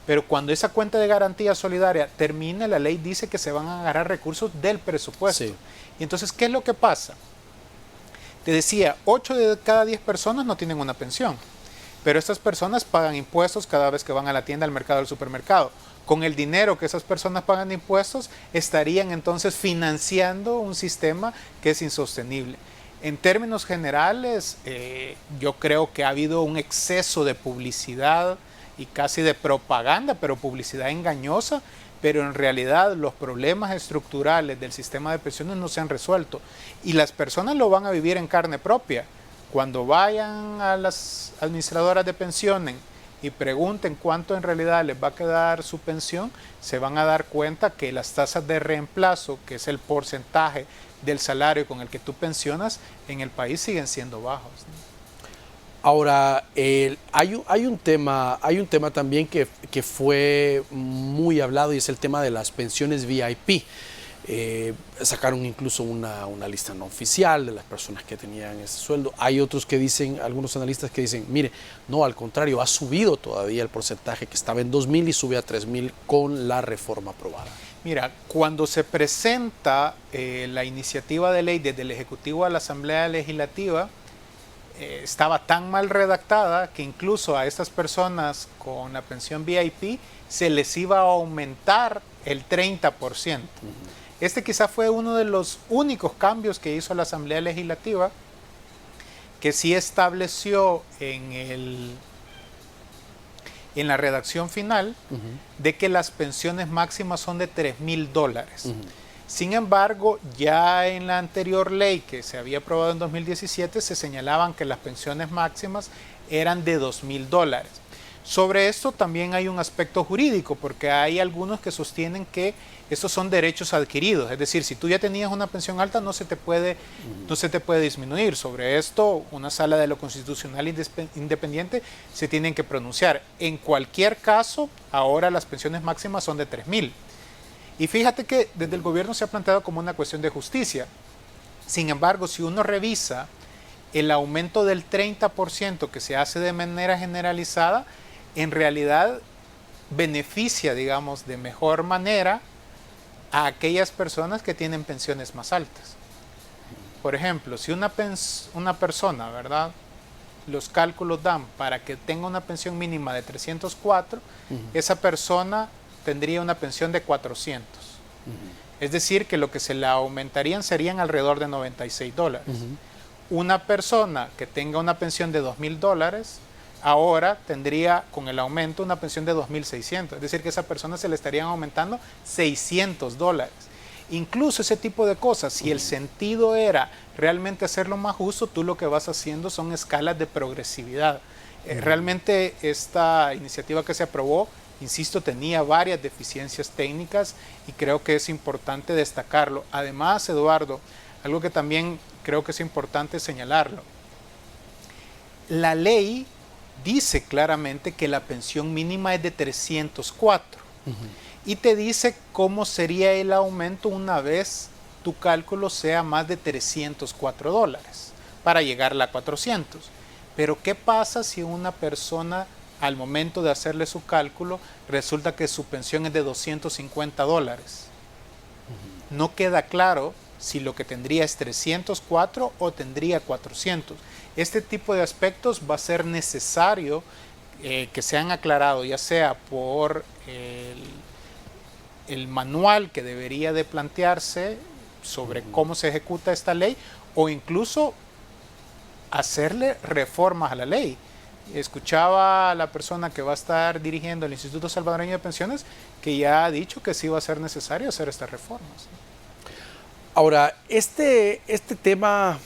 Pero cuando esa cuenta de garantía solidaria termine, la ley dice que se van a agarrar recursos del presupuesto. Sí. Y entonces, ¿qué es lo que pasa? Te decía, 8 de cada 10 personas no tienen una pensión, pero estas personas pagan impuestos cada vez que van a la tienda, al mercado, al supermercado. Con el dinero que esas personas pagan de impuestos, estarían entonces financiando un sistema que es insostenible. En términos generales, yo creo que ha habido un exceso de publicidad y casi de propaganda, pero publicidad engañosa, pero en realidad los problemas estructurales del sistema de pensiones no se han resuelto y las personas lo van a vivir en carne propia. Cuando vayan a las administradoras de pensiones y pregunten cuánto en realidad les va a quedar su pensión, se van a dar cuenta que las tasas de reemplazo, que es el porcentaje del salario con el que tú pensionas, en el país siguen siendo bajos, ¿no? Ahora, hay un tema también que fue muy hablado y es el tema de las pensiones VIP. Sacaron incluso una lista no oficial de las personas que tenían ese sueldo. Hay otros que dicen, algunos analistas que dicen, mire, no, al contrario, ha subido todavía el porcentaje que estaba en 2.000 y sube a 3.000 con la reforma aprobada. Mira, cuando se presenta la iniciativa de ley desde el Ejecutivo a la Asamblea Legislativa, estaba tan mal redactada que incluso a estas personas con la pensión VIP se les iba a aumentar el 30%. Este quizá fue uno de los únicos cambios que hizo la Asamblea Legislativa, que sí estableció en la redacción final de que las pensiones máximas son de $3,000. Sin embargo, ya en la anterior ley que se había aprobado en 2017 se señalaban que las pensiones máximas eran de $2,000. Sobre esto también hay un aspecto jurídico, porque hay algunos que sostienen que estos son derechos adquiridos, es decir, si tú ya tenías una pensión alta no se te puede disminuir. Sobre esto, una sala de lo constitucional independiente se tienen que pronunciar. En cualquier caso, ahora las pensiones máximas son de $3,000. Y fíjate que desde el gobierno se ha planteado como una cuestión de justicia. Sin embargo, si uno revisa el aumento del 30% que se hace de manera generalizada, en realidad beneficia, digamos, de mejor manera a aquellas personas que tienen pensiones más altas. Por ejemplo, si una persona, ¿verdad?, los cálculos dan para que tenga una pensión mínima de 304, esa persona tendría una pensión de 400. Es decir, que lo que se le aumentarían serían alrededor de $96. Una persona que tenga una pensión de $2,000, ahora tendría con el aumento una pensión de $2,600. Es decir, que a esa persona se le estarían aumentando $600. Incluso ese tipo de cosas, si el sentido era realmente hacerlo más justo, tú lo que vas haciendo son escalas de progresividad. Realmente esta iniciativa que se aprobó, insisto, tenía varias deficiencias técnicas y creo que es importante destacarlo. Además, Eduardo, algo que también creo que es importante señalarlo. La ley dice claramente que la pensión mínima es de 304 y te dice cómo sería el aumento una vez tu cálculo sea más de $304 para llegar a 400. Pero ¿qué pasa si una persona al momento de hacerle su cálculo resulta que su pensión es de $250? No queda claro si lo que tendría es 304 o tendría 400. Este tipo de aspectos va a ser necesario que sean aclarados, ya sea por el manual que debería de plantearse sobre cómo se ejecuta esta ley, o incluso hacerle reformas a la ley. Escuchaba a la persona que va a estar dirigiendo el Instituto Salvadoreño de Pensiones que ya ha dicho que sí va a ser necesario hacer estas reformas. Ahora, este tema,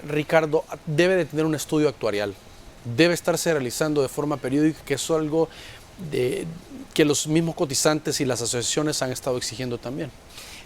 Ricardo, debe de tener un estudio actuarial. Debe estarse realizando de forma periódica, que es algo que los mismos cotizantes y las asociaciones han estado exigiendo también.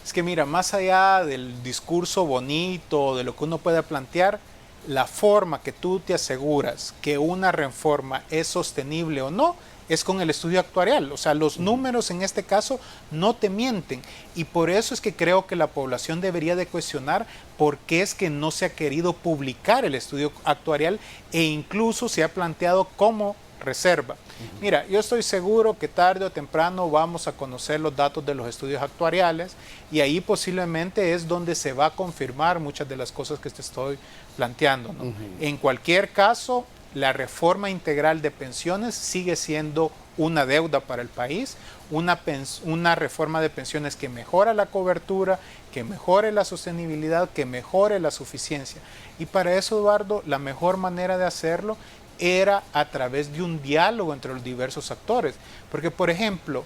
Es que mira, más allá del discurso bonito, de lo que uno pueda plantear, la forma que tú te aseguras que una reforma es sostenible o no es con el estudio actuarial. O sea, los números en este caso no te mienten, y por eso es que creo que la población debería de cuestionar por qué es que no se ha querido publicar el estudio actuarial e incluso se ha planteado como reserva. Mira, yo estoy seguro que tarde o temprano vamos a conocer los datos de los estudios actuariales y ahí posiblemente es donde se va a confirmar muchas de las cosas que te estoy planteando, ¿no? En cualquier caso, la reforma integral de pensiones sigue siendo una deuda para el país, una reforma de pensiones que mejora la cobertura, que mejore la sostenibilidad, que mejore la suficiencia. Y para eso, Eduardo, la mejor manera de hacerlo era a través de un diálogo entre los diversos actores. Porque, por ejemplo,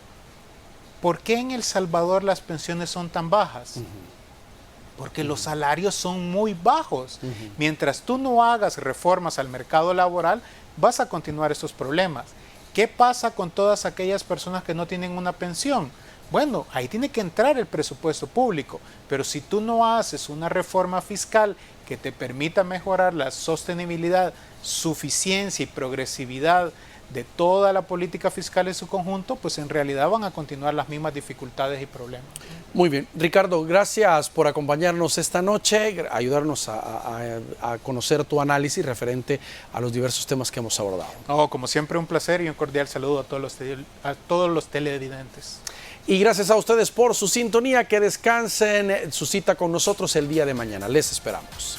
¿por qué en El Salvador las pensiones son tan bajas? Porque los salarios son muy bajos. Mientras tú no hagas reformas al mercado laboral, vas a continuar estos problemas. ¿Qué pasa con todas aquellas personas que no tienen una pensión? Bueno, ahí tiene que entrar el presupuesto público, pero si tú no haces una reforma fiscal que te permita mejorar la sostenibilidad, suficiencia y progresividad de toda la política fiscal en su conjunto, pues en realidad van a continuar las mismas dificultades y problemas. Muy bien. Ricardo, gracias por acompañarnos esta noche, ayudarnos a conocer tu análisis referente a los diversos temas que hemos abordado. No, como siempre, un placer y un cordial saludo a todos los televidentes. Y gracias a ustedes por su sintonía, que descansen. Su cita con nosotros el día de mañana. Les esperamos.